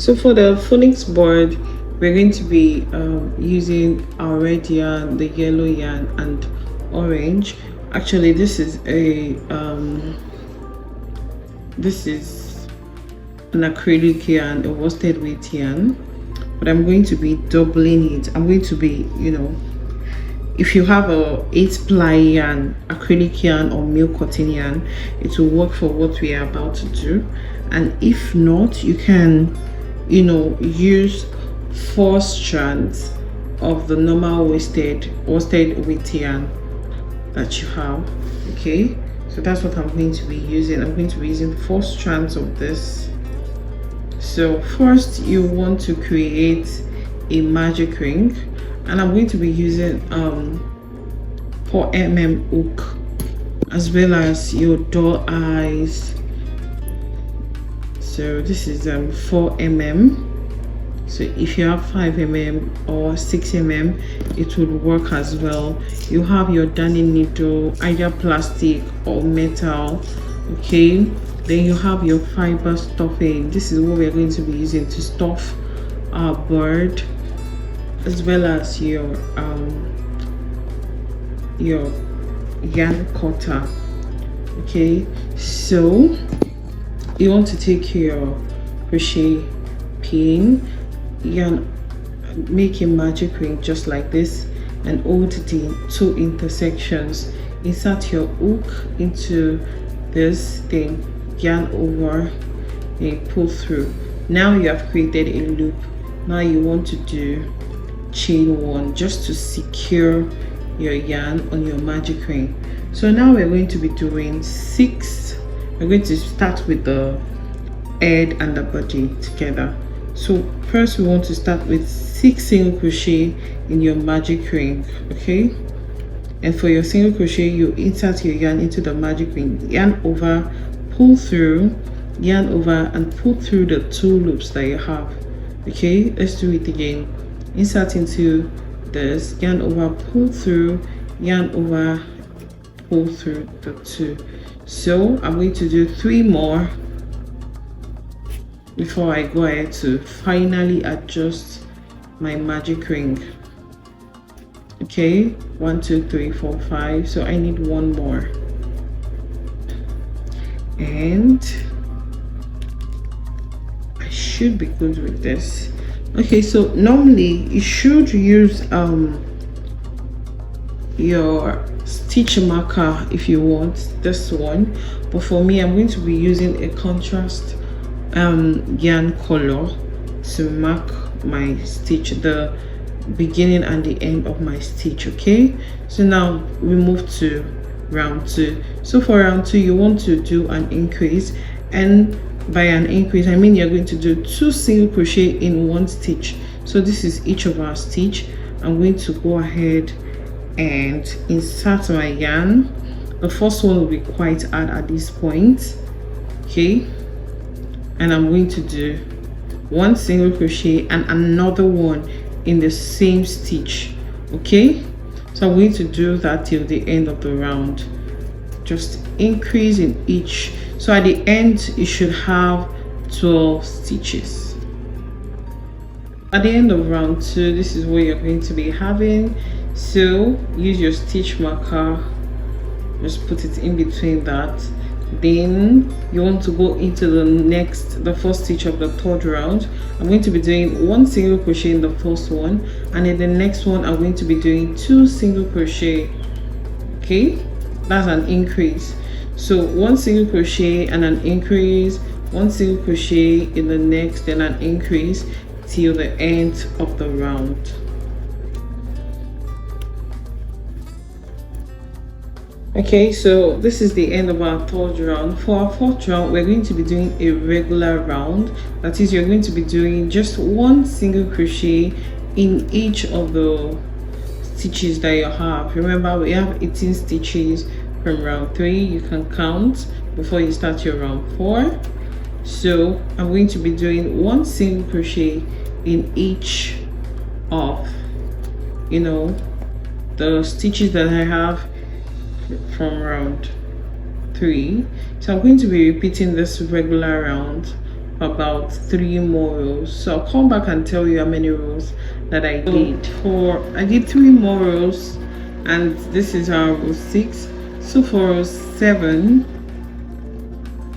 So for the phonics board, we're going to be using our red yarn, the yellow yarn, and orange. Actually, this is an acrylic yarn, a worsted weight yarn, but I'm going to be doubling it. I'm going to be, if you have a 8-ply yarn, acrylic yarn, or milk cotton yarn, it will work for what we are about to do. And if not, you can use 4 strands of the normal worsted weight yarn that you have. Okay, so that's what I'm going to be using. I'm going to be using 4 strands of this. So first, you want to create a magic ring, and I'm going to be using 4mm hook, as well as your doll eyes. So this is 4mm. So if you have 5mm or 6mm, it would work as well. You have your darning needle, either plastic or metal. Okay, then you have your fiber stuffing. This is what we're going to be using to stuff our bird, as well as your yarn cutter. Okay, so you want to take your crochet pin, yarn, make a magic ring just like this, and hold the 2 intersections. Insert your hook into this thing, yarn over, and pull through. Now you have created a loop. Now you want to do chain 1 just to secure your yarn on your magic ring. So now we're going to be doing 6. We're going to start with the head and the body together. So first we want to start with 6 single crochet in your magic ring. Okay, and for your single crochet, you insert your yarn into the magic ring, yarn over, pull through, yarn over, and pull through the 2 loops that you have. Okay, let's do it again. Insert into this, yarn over, pull through, yarn over, pull through the 2. So I'm going to do 3 more before I go ahead to finally adjust my magic ring. Okay, 1 2 3 4 5. So I need 1 more, and I should be good with this. Okay, so normally you should use your stitch marker if you want this one, but for me, I'm going to be using a contrast yarn color to mark my stitch, the beginning and the end of my stitch. Okay, so now we move to round 2. So for round 2, you want to do an increase, and by an increase I mean you're going to do 2 single crochet in 1 stitch. So this is each of our stitch. I'm going to go ahead and insert my yarn. The first one will be quite hard at this point. Okay, and I'm going to do 1 single crochet and another one in the same stitch. Okay, so I'm going to do that till the end of the round. Just increase in each. So at the end you should have 12 stitches. At the end of round 2, this is what you're going to be having. So use your stitch marker, just put it in between that. Then you want to go into the first stitch of the 3rd round. I'm going to be doing 1 single crochet in the first one, and in the next one I'm going to be doing 2 single crochet. Okay, that's an increase. So 1 single crochet and an increase, 1 single crochet in the next, then an increase till the end of the round. Okay, so this is the end of our 3rd round. For our 4th round, we're going to be doing a regular round. That is, you're going to be doing just 1 single crochet in each of the stitches that you have. Remember, we have 18 stitches from round 3. You can count before you start your round 4. So I'm going to be doing 1 single crochet in each of the stitches that I have from round 3. So I'm going to be repeating this regular round about 3 more rows. So I'll come back and tell you how many rows that I did. I did 3 more rows, and this is our row 6. So for row 7,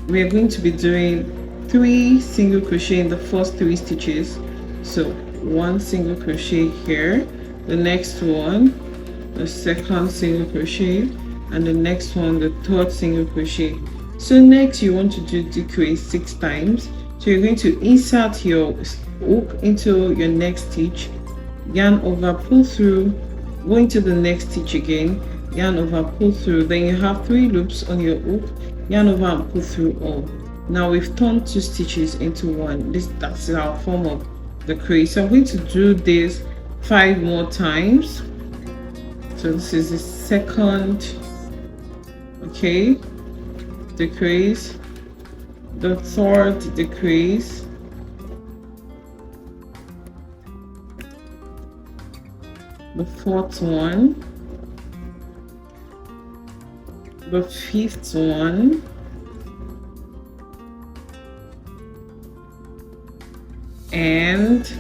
we are going to be doing 3 single crochet in the first 3 stitches. So 1 single crochet here, the next one, the second single crochet, and the next one, the third single crochet. So next you want to do decrease 6 times. So you're going to insert your hook into your next stitch, yarn over, pull through, go into the next stitch again, yarn over, pull through. Then you have 3 loops on your hook, yarn over and pull through all. Now we've turned 2 stitches into 1. That's our form of the crease. So I'm going to do this 5 more times. So this is the second, okay, decrease, the third decrease, the fourth one, the fifth one, and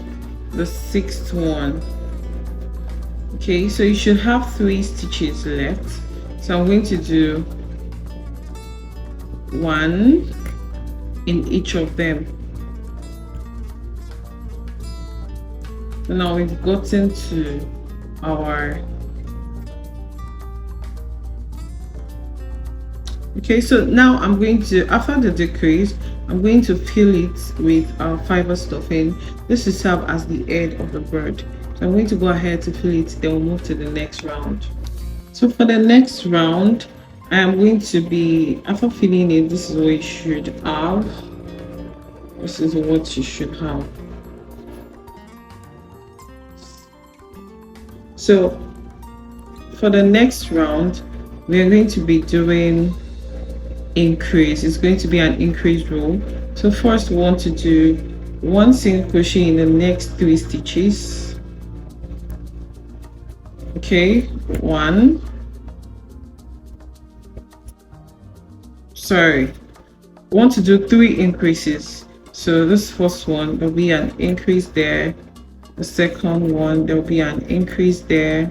the sixth one. Okay, so you should have 3 stitches left. So I'm going to do 1 in each of them. So now we've gotten to our, okay, so now I'm going to, after the decrease, I'm going to fill it with our fiber stuffing. This will serve as the head of the bird. So I'm going to go ahead to fill it, then we'll move to the next round. So for the next round, I am going to be, after filling it, this is what you should have. This is what you should have. So for the next round, we are going to be doing increase. It's going to be an increase row. So first we want to do 1 single crochet in the next 3 stitches. Okay, 1, sorry, we want to do 3 increases. So this first one, there'll be an increase there. The second one, there'll be an increase there.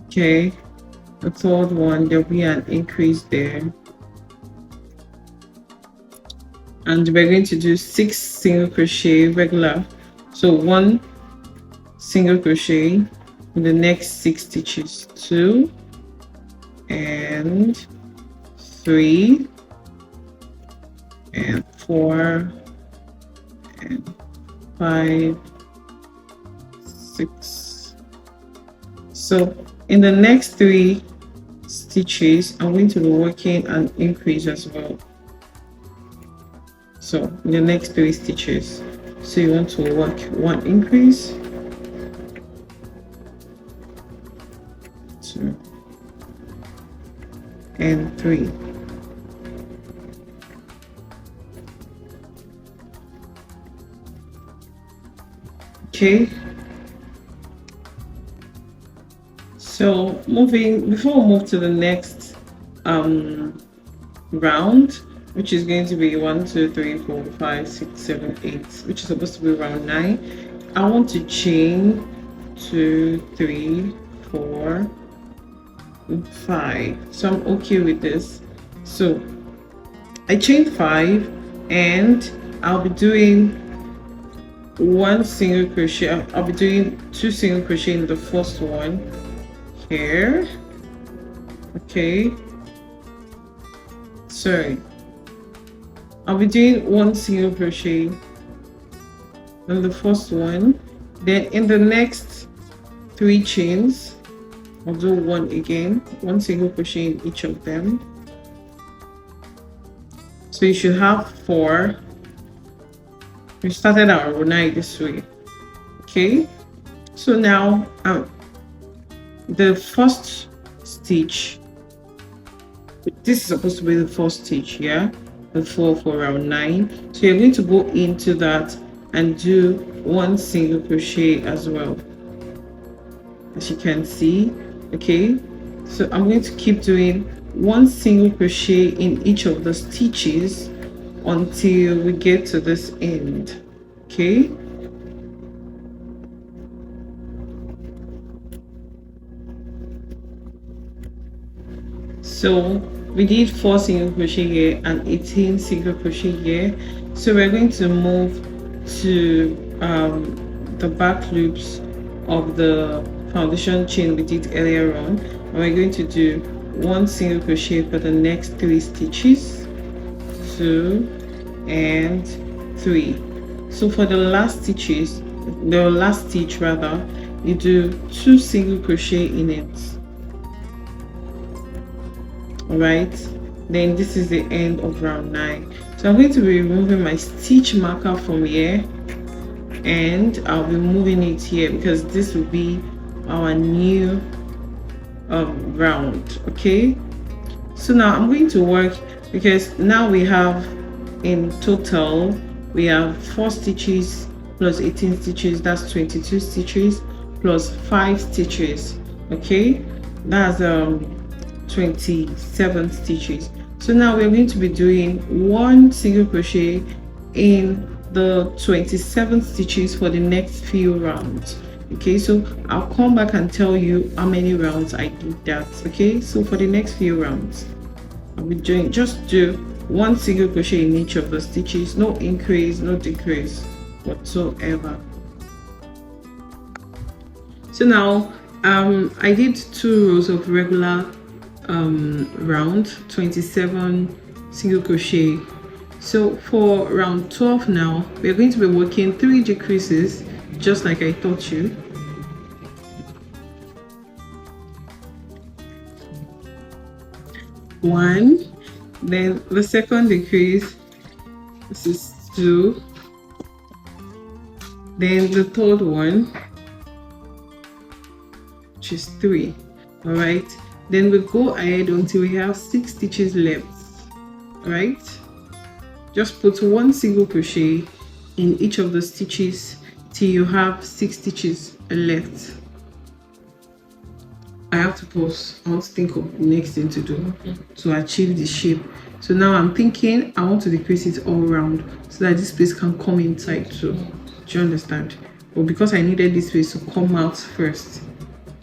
Okay, the third one, there'll be an increase there. And we're going to do 6 single crochet regular. So 1 single crochet in the next 6 stitches, 2 and 3 and 4 and 5, 6. So in the next 3 stitches, I'm going to be working an increase as well. So in the next 3 stitches, so you want to work 1 increase, 2 and 3. Okay, so before we move to the next round, which is going to be 1, 2, 3, 4, 5, 6, 7, 8, which is supposed to be round 9. I want to chain 2, 3, 4, 5. So I'm okay with this. So I chained 5, and I'll be doing 1 single crochet. I'll be doing 2 single crochet in the first one here. Okay, sorry, I'll be doing 1 single crochet in the first one. Then in the next 3 chains, I'll do 1 again, 1 single crochet in each of them. So you should have 4. We started our row 9 this way. Okay, so now the first stitch, this is supposed to be the first stitch, yeah, the 4 for round 9. So you're going to go into that and do 1 single crochet as well, as you can see. Okay, so I'm going to keep doing one single crochet in each of the stitches until we get to this end. Okay, so we did 4 single crochet here and 18 single crochet here. So we're going to move to the back loops of the foundation chain we did earlier on, and we're going to do 1 single crochet for the next 3 stitches, 2 and 3. So for the last stitch rather, you do 2 single crochet in it. All right, then this is the end of round 9. So I'm going to be removing my stitch marker from here, and I'll be moving it here because this will be our new round. Okay, so now I'm going to work, because now we have in total we have 4 stitches plus 18 stitches, that's 22 stitches plus 5 stitches. Okay, that's 27 stitches. So now we're going to be doing 1 single crochet in the 27 stitches for the next few rounds. Okay, so I'll come back and tell you how many rounds I did that. Okay, so for the next few rounds I'll be doing, just do 1 single crochet in each of the stitches, no increase, no decrease whatsoever. So now I did 2 rows of regular round, 27 single crochet. So for round 12 now, we're going to be working 3 decreases, just like I taught you. One, then the second decrease, this is 2, then the third one, which is 3. All right, then we go ahead until we have 6 stitches left. All right, just put 1 single crochet in each of the stitches till you have 6 stitches left. I have to pause. I want to think of the next thing to do to achieve the shape. So now I'm thinking I want to decrease it all around so that this piece can come inside too. Do you understand? But because I needed this piece to come out first,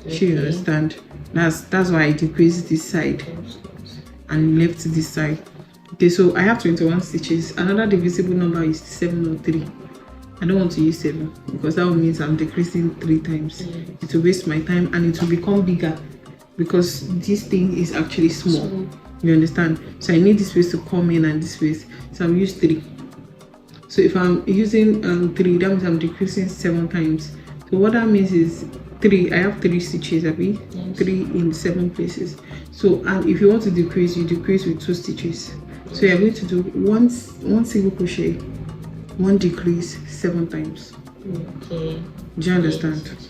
do you understand? That's why I decreased this side and left this side. Okay, so I have 21 stitches. Another divisible number is 7 or 3. I don't want to use 7 because that means I'm decreasing 3 times. It will waste my time and it will become bigger because this thing is actually small. You understand? So I need this piece to come in and this piece. So I'll use 3. So if I'm using 3, that means I'm decreasing 7 times. So what that means is 3. I have 3 stitches, Abby. Yes. 3 in 7 places. So, and if you want to decrease, you decrease with 2 stitches. So you're going to do one single crochet, 1 decrease 7 times. Okay. Do you understand? Yes.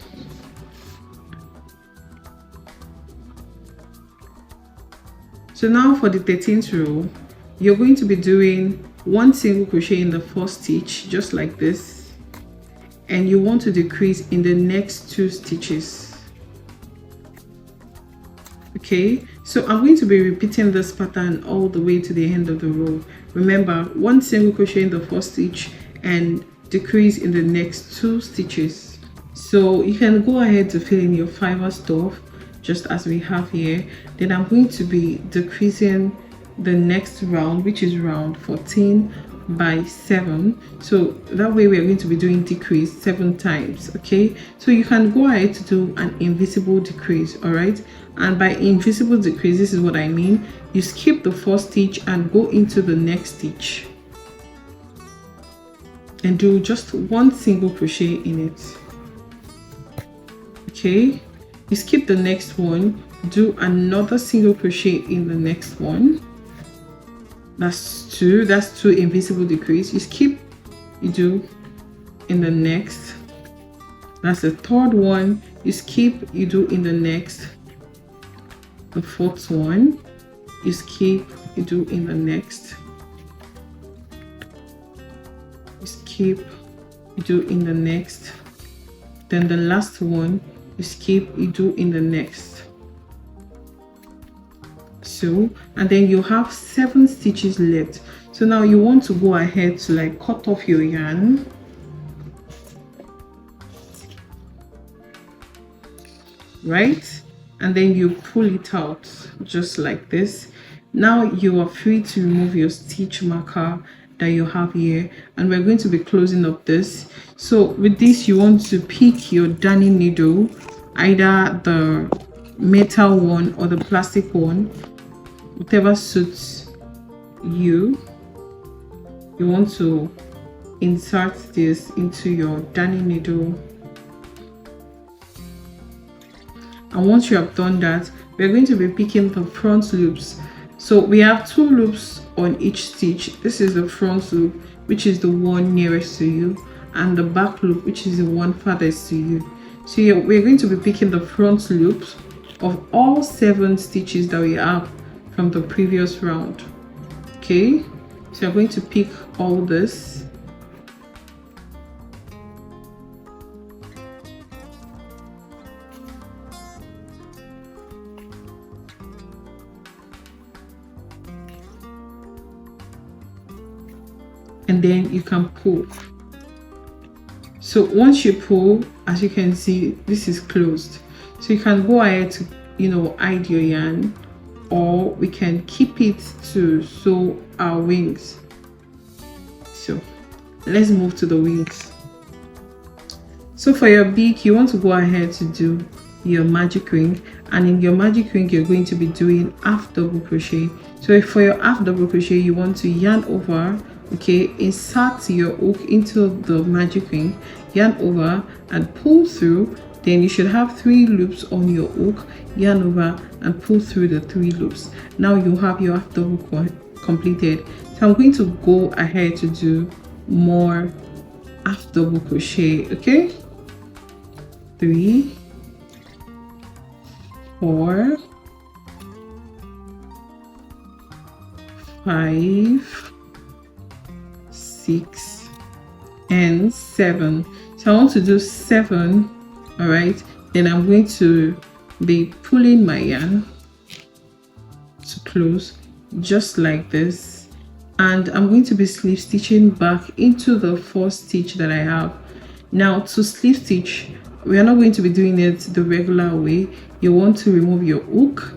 So now for the 13th row, you're going to be doing 1 single crochet in the first stitch, just like this, and you want to decrease in the next 2 stitches. Okay, so I'm going to be repeating this pattern all the way to the end of the row. Remember, 1 single crochet in the first stitch and decrease in the next 2 stitches. So you can go ahead to fill in your fiber stuff just as we have here. Then I'm going to be decreasing the next round, which is round 14 by 7. So that way we're going to be doing decrease 7 times. Okay, so you can go ahead to do an invisible decrease. All right, and by invisible decrease, this is what I mean. You skip the first stitch and go into the next stitch and do just 1 single crochet in it. Okay, you skip the next one, do another single crochet in the next one. That's 2 invisible decrease. You skip, you do in the next. That's the 3rd one. You skip, you do in the next. The 4th one, you skip, you do in the next. You skip, you do in the next. Then the last one, you skip, you do in the next. 2, and then you have 7 stitches left. So now you want to go ahead to like cut off your yarn, right? And then you pull it out just like this. Now you are free to remove your stitch marker that you have here, and we're going to be closing up this. So with this, you want to pick your darning needle, either the metal one or the plastic one, whatever suits you. You want to insert this into your darning needle, and once you have done that, we're going to be picking the front loops. So we have 2 loops on each stitch. This is the front loop, which is the one nearest to you, and the back loop, which is the one farthest to you. So yeah, we're going to be picking the front loops of all 7 stitches that we have from the previous round. Okay, so I'm going to pick all this. And then you can pull. So once you pull, as you can see, this is closed. So you can go ahead to, hide your yarn, or we can keep it to sew our wings. So let's move to the wings. So for your beak, you want to go ahead to do your magic ring, and in your magic ring you're going to be doing half double crochet. So for your half double crochet, you want to yarn over, okay, insert your hook into the magic ring, yarn over and pull through. Then you should have 3 loops on your hook, yarn over and pull through the 3 loops. Now you have your half double completed. So I'm going to go ahead to do more half double crochet. Okay, 3, 4, 5, 6 and 7. So I want to do 7. All right, then I'm going to be pulling my yarn to close just like this, and I'm going to be slip stitching back into the first stitch that I have. Now to slip stitch, we are not going to be doing it the regular way. You want to remove your hook,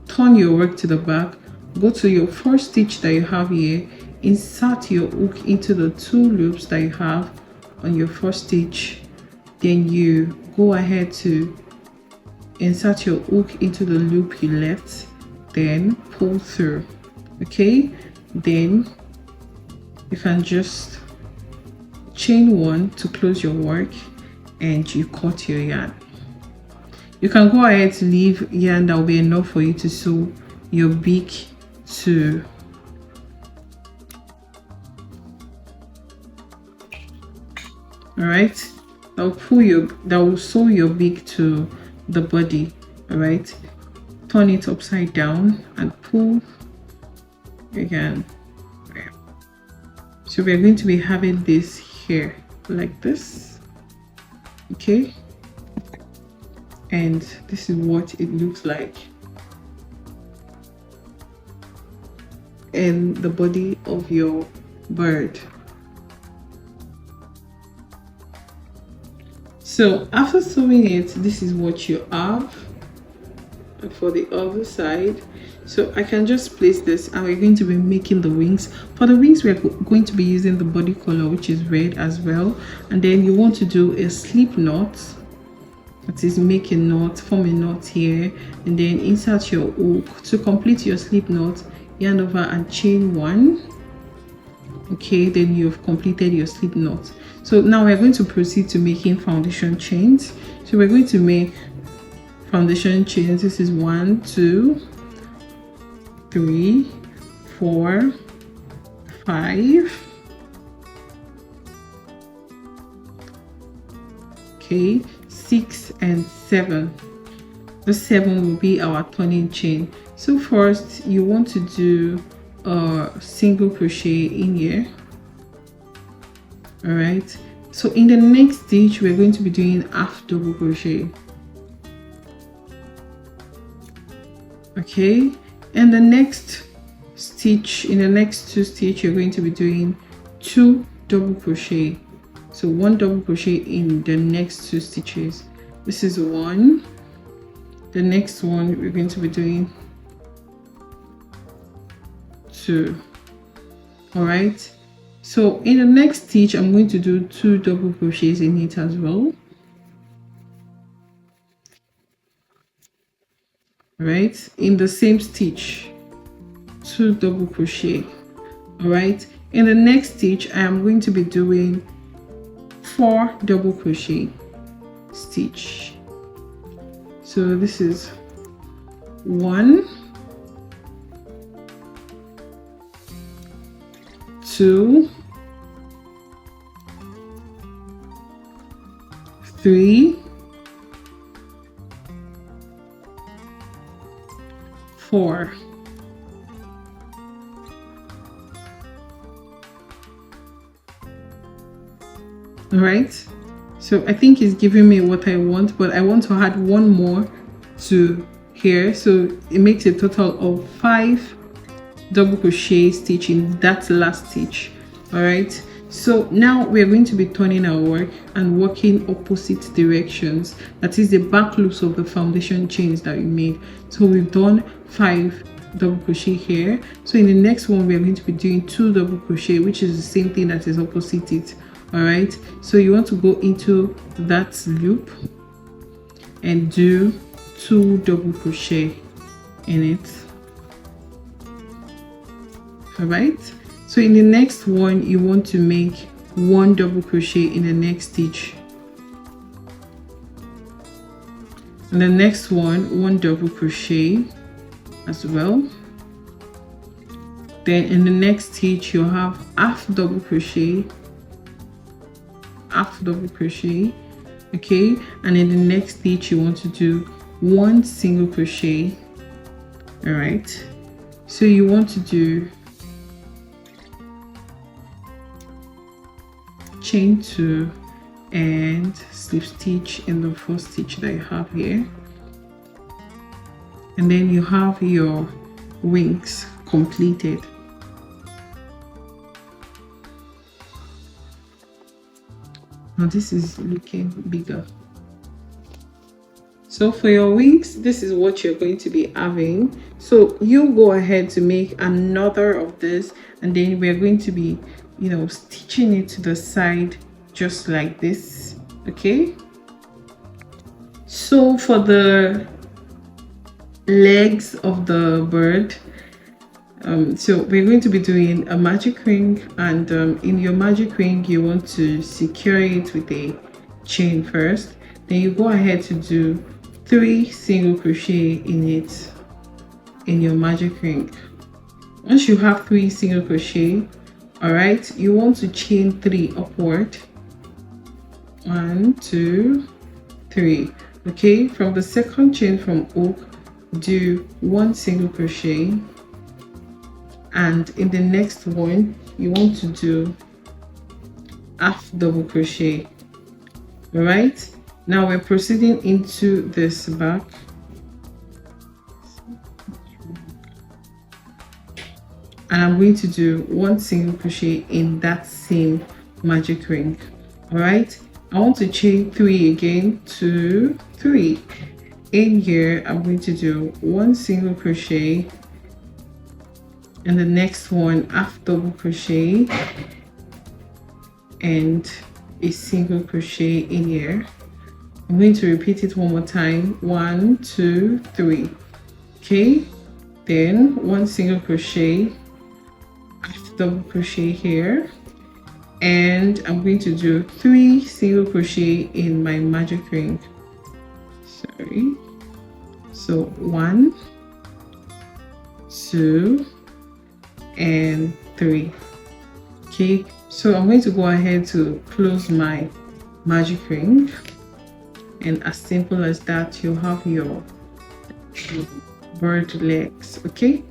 turn your work to the back, go to your first stitch that you have here, insert your hook into the 2 loops that you have on your first stitch. Then you go ahead to insert your hook into the loop you left, then pull through. Okay, then you can just chain 1 to close your work, and you cut your yarn. You can go ahead to leave yarn that will be enough for you to sew your beak to. All right, that will sew your beak to the body. All right, turn it upside down and pull again. So we're going to be having this here like this. Okay, and this is what it looks like in the body of your bird. So after sewing it, this is what you have for the other side. So I can just place this, and we're going to be making the wings. For the wings, we're going to be using the body color, which is red as well. And then you want to do a slip knot. That is, make a knot, form a knot here, and then insert your hook. To complete your slip knot, yarn over and chain 1. Okay, then you've completed your slip knot. So now we're going to proceed to making foundation chains. So we're going to make foundation chains. This is 1, 2, 3, 4, 5. Okay, 6 and 7. The 7 will be our turning chain. So first you want to do a single crochet in here. All right, so in the next stitch we're going to be doing half double crochet. Okay, And the next stitch, in the next 2 stitches, you're going to be doing 2 double crochet. So 1 double crochet in the next 2 stitches. This is 1. The next one we're going to be doing 2. All right, so in the next stitch I'm going to do 2 double crochets in it as well. All right, in the same stitch, 2 double crochet. All right, in the next stitch I am going to be doing 4 double crochet stitch. So this is 1, 2, 3, 4. All right, so I think it's giving me what I want, but I want to add 1 more to here, so it makes a total of 5 double crochet stitch in that last stitch. All right, so now we're going to be turning our work and working opposite directions. That is the back loops of the foundation chains that we made. So we've done 5 double crochet here. So in the next one we're going to be doing 2 double crochet, which is the same thing that is opposite it. All right, so you want to go into that loop and do 2 double crochet in it. All right, so in the next one you want to make 1 double crochet in the next stitch, and the next one 1 double crochet as well. Then in the next stitch you'll have half double crochet, half double crochet, okay, and in the next stitch you want to do 1 single crochet. All right, so you want to do chain 2 and slip stitch in the first stitch that you have here, and then you have your wings completed. Now this is looking bigger. So for your wings, this is what you're going to be having. So you go ahead to make another of this, and then we're going to be, you know, stitching it to the side just like this. Okay, so for the legs of the bird, so we're going to be doing a magic ring, and in your magic ring you want to secure it with a chain first. Then you go ahead to do 3 single crochet in it in your magic ring. Once you have 3 single crochet, all right, you want to chain 3 upward. 1, 2, 3. Okay, from the second chain from hook, do 1 single crochet, and in the next one you want to do half double crochet. All right, now we're proceeding into this back, and I'm going to do 1 single crochet in that same magic ring. All right, I want to chain 3 again, 2, 3. In here I'm going to do 1 single crochet, and the next one half double crochet and a single crochet in here. I'm going to repeat it one more time, 1, 2, 3. Okay, then 1 single crochet, half double crochet here, and I'm going to do 3 single crochet in my magic ring. Sorry, so 1, 2, and 3. Okay, so I'm going to go ahead to close my magic ring, and as simple as that, you have your bird legs. Okay,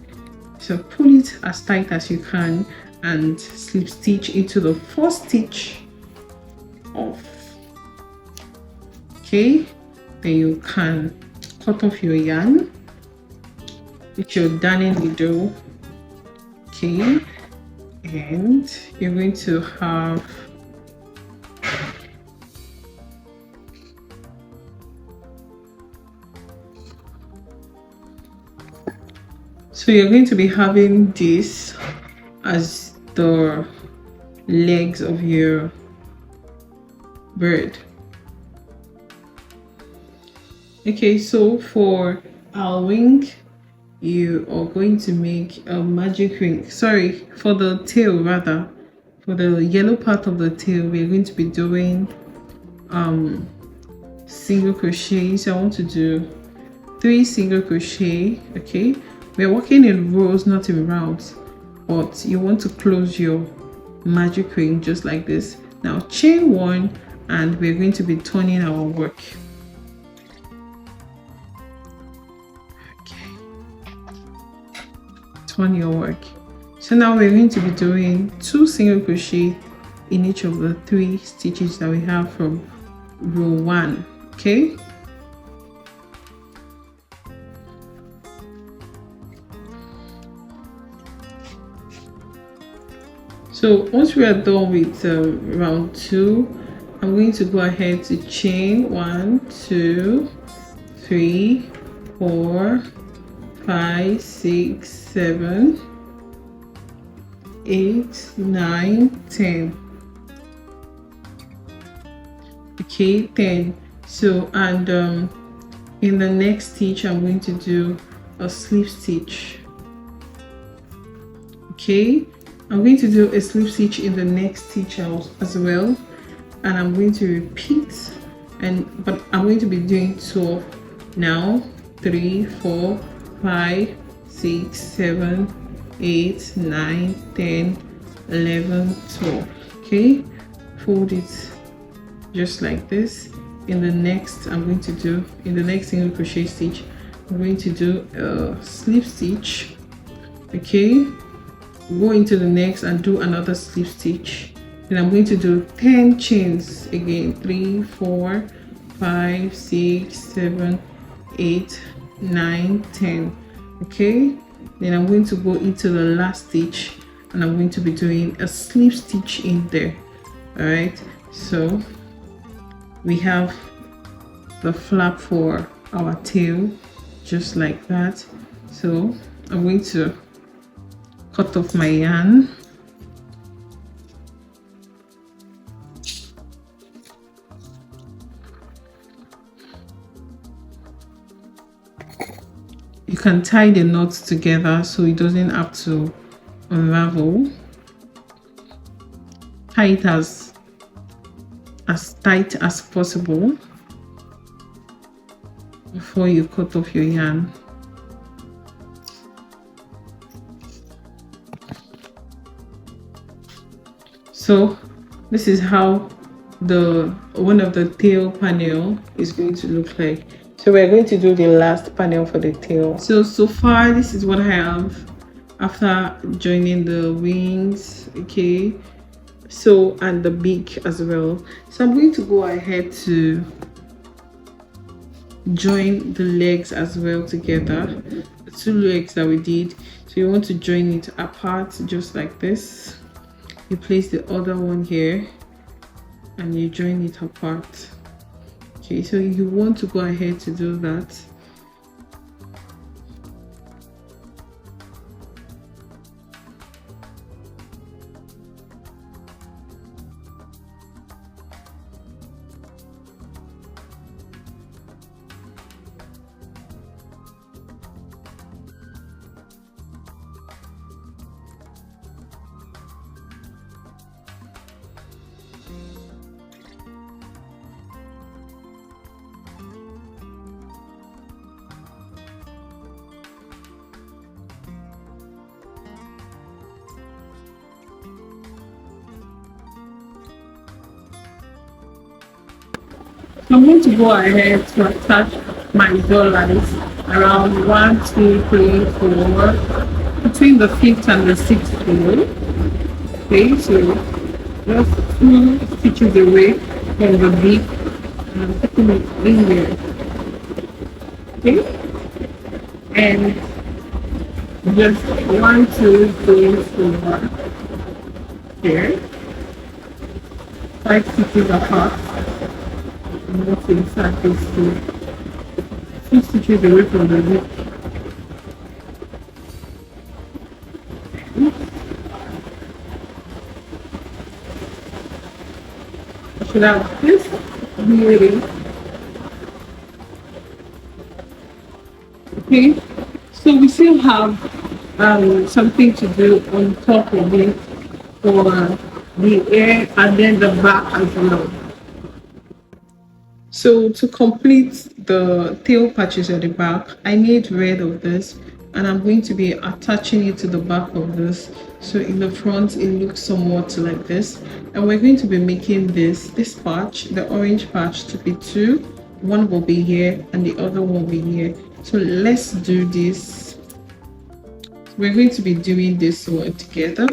so pull it as tight as you can and slip stitch into the first stitch off. Okay, then you can cut off your yarn with your darning needle. Okay, and you're going to have so you're going to be having this as the legs of your bird. Okay, so for our wing, you are going to make a magic ring. Sorry, for the tail rather. For the yellow part of the tail, we're going to be doing single crochet. So I want to do 3 single crochet. Okay, we're working in rows, not in rounds, but you want to close your magic ring just like this. Now chain 1, and we're going to be turning our work. Okay, turn your work. So now we're going to be doing 2 single crochet in each of the 3 stitches that we have from row 1. Okay, so once we are done with round 2, I'm going to go ahead to chain 1, 2, 3, 4, 5, 6, 7, 8, 9, 10. Okay, 10. So, and in the next stitch, I'm going to do a slip stitch. Okay, I'm going to do a slip stitch in the next stitch as well, and I'm going to repeat, but I'm going to be doing 12 now. 3, 4, 5, 6, 7, 8, 9, 10, 11, 12. Okay, fold it just like this. In the next, I'm going to do, in the next single crochet stitch, I'm going to do a slip stitch. Okay, go into the next and do another slip stitch. Then I'm going to do 10 chains again. 3, 4, 5, 6, 7, 8, 9, 10. Okay, then I'm going to go into the last stitch and I'm going to be doing a slip stitch in there. All right, so we have the flap for our tail just like that. So I'm going to cut off my yarn. You can tie the knots together so it doesn't have to unravel. Tie it as tight as possible before you cut off your yarn. So this is how one of the tail panel is going to look like. So we're going to do the last panel for the tail. So far this is what I have after joining the wings. Okay, so and the beak as well. So I'm going to go ahead to join the legs as well together, the 2 legs that we did. So you want to join it apart just like this. You place the other one here and you join it apart. Okay, so you want to go ahead to do that. I'm going to go ahead to attach my dollars around 1, 2, 3, 4, between the 5th and the 6th row. Okay, so just 2 stitches away from the beak, and I'm putting it in there. Okay, and just 1, 2, 3, 4 here, 5 stitches apart, and let's insert this two stitches away from the loop. I should have this really. Okay, so we still have something to do on top of it for the ear and then the back as well. So to complete the tail patches at the back, I need red of this, and I'm going to be attaching it to the back of this. So in the front it looks somewhat like this, and we're going to be making this patch, the orange patch, to be two. One will be here and the other one will be here. So let's do this. We're going to be doing this one together,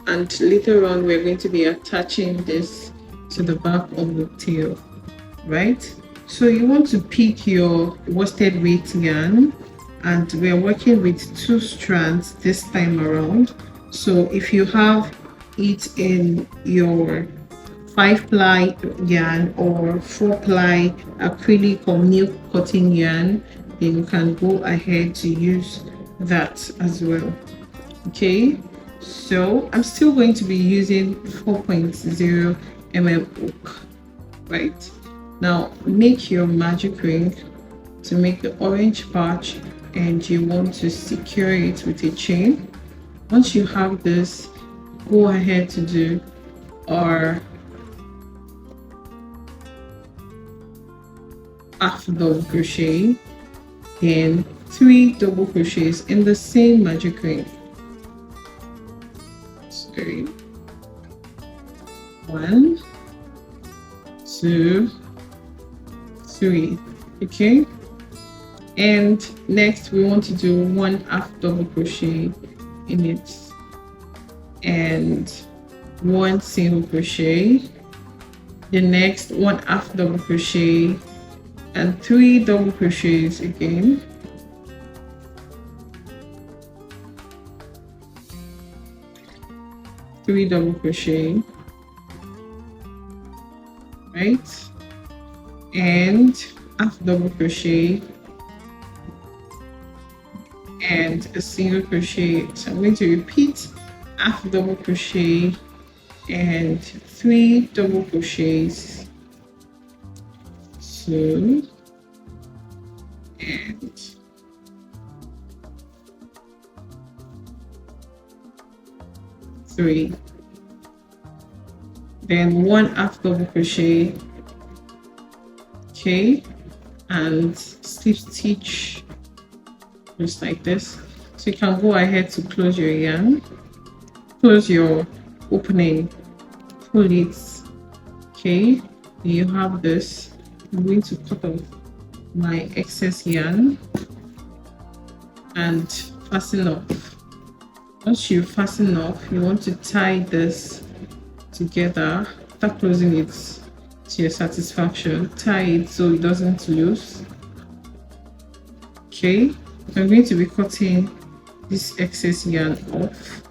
and later on we're going to be attaching this to the back of the tail, right? So you want to pick your worsted weight yarn, and we're working with 2 strands this time around. So if you have it in your 5-ply yarn or 4-ply acrylic or milk cotton yarn, then you can go ahead to use that as well. Okay, so I'm still going to be using 4.0 mm hook. Right, now make your magic ring to make the orange patch, and you want to secure it with a chain. Once you have this, go ahead to do our half double crochet, then 3 double crochets in the same magic ring. Sorry, 1, 2, 3. Okay, and next we want to do 1 half double crochet in it and 1 single crochet. The next 1 half double crochet and 3 double crochets again. Three double crochet, right, and half double crochet and a single crochet. So I'm going to repeat half double crochet and 3 double crochets, 2 and 3, then 1 half double crochet, okay, and slip stitch just like this. So you can go ahead to close your yarn, close your opening, pull it, okay. You have this. I'm going to cut off my excess yarn and fasten off. Once you fasten off, you want to tie this together. After closing it to your satisfaction, tie it so it doesn't loose. Okay, I'm going to be cutting this excess yarn off,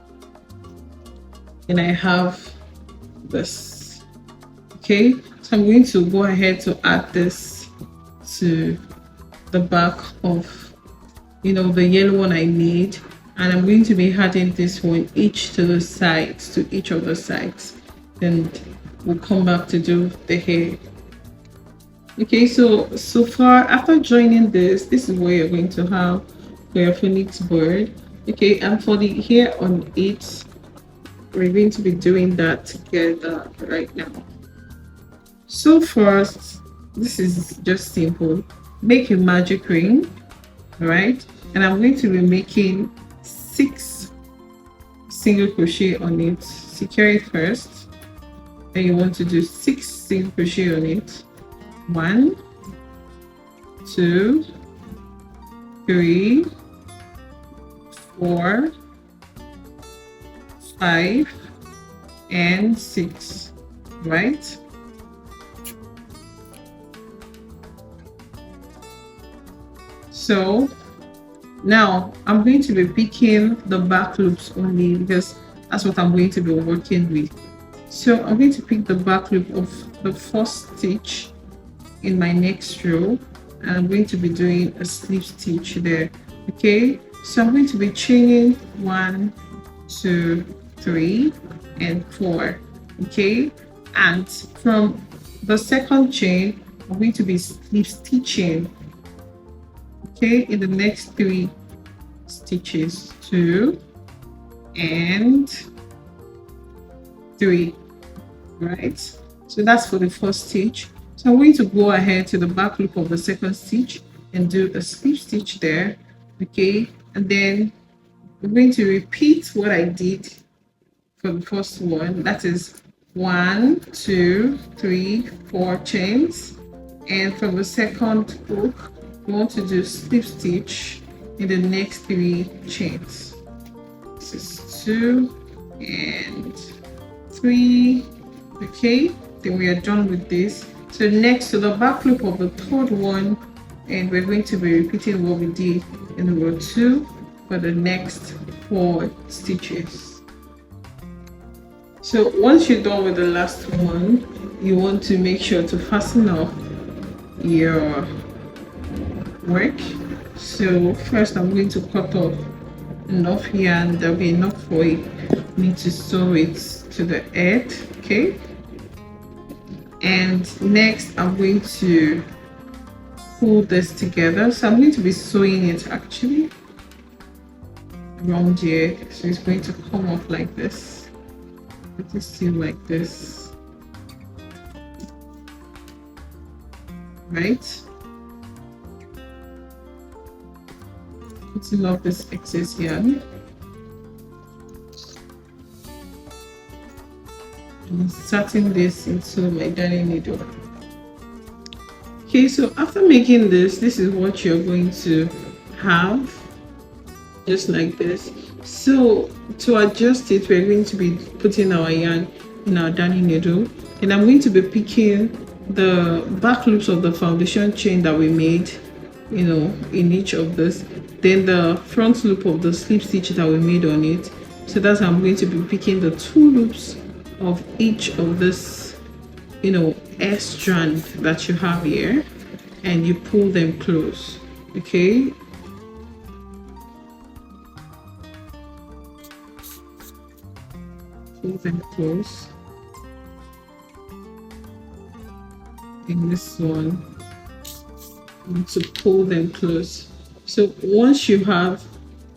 and I have this. Okay, so I'm going to go ahead to add this to the back of, the yellow one I made, and I'm going to be adding this one each to the sides, to each of the sides. Then we'll come back to do the hair. Okay, so far after joining this is where you're going to have for your phoenix bird. Okay, and for the hair on it, we're going to be doing that together right now. So first, this is just simple. Make a magic ring, right? And I'm going to be making 6 single crochet on it. Secure it first. Then you want to do 6 single crochet on it. 1, 2, 3, 4, 5, and 6, right? So Now I'm going to be picking the back loops only because that's what I'm going to be working with. So I'm going to pick the back loop of the first stitch in my next row, and I'm going to be doing a slip stitch there. Okay, so I'm going to be chaining 1, 2, 3 and 4. Okay, and from the second chain I'm going to be slip stitching, okay, in the next 3 stitches, 2 and 3, right? So that's for the first stitch. So I'm going to go ahead to the back loop of the second stitch and do a slip stitch there, okay, and then I'm going to repeat what I did for the first one. That is 1, 2, 3, 4 chains, and from the second hook you want to do slip stitch in the next 3 chains. This is 2 and 3. Okay, then we are done with this. So next to the back loop of the third one, and we're going to be repeating what we did in row 2 for the next 4 stitches. So once you're done with the last one, you want to make sure to fasten up your work. So first I'm going to cut off enough yarn, there'll be enough for me to sew it to the edge. Okay, and next I'm going to pull this together. So I'm going to be sewing it actually around here, so it's going to come off like this. Let it seem like this, right? Putting off this excess yarn and inserting this into my darning needle. Okay, so after making this is what you're going to have, just like this. So to adjust it, we're going to be putting our yarn in our darning needle, and I'm going to be picking the back loops of the foundation chain that we made, you know, in each of this, then the front loop of the slip stitch that we made on it. So that's how I'm going to be picking the 2 loops of each of this, you know, S strand that you have here, and you pull them close. Okay, pull them close. In this one, you need to pull them close. So once you have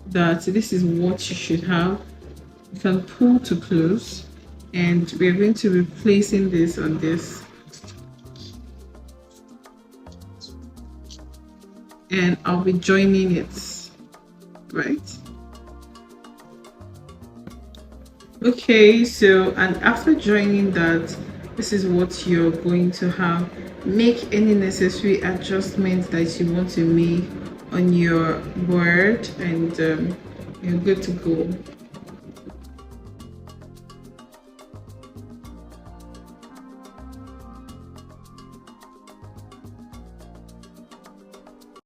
that, this is what you should have. You can pull to close, and we're going to be placing this on this, and I'll be joining it, right? Okay, so and after joining that, this is what you're going to have. Make any necessary adjustments that you want to make on your board, and you're good to go.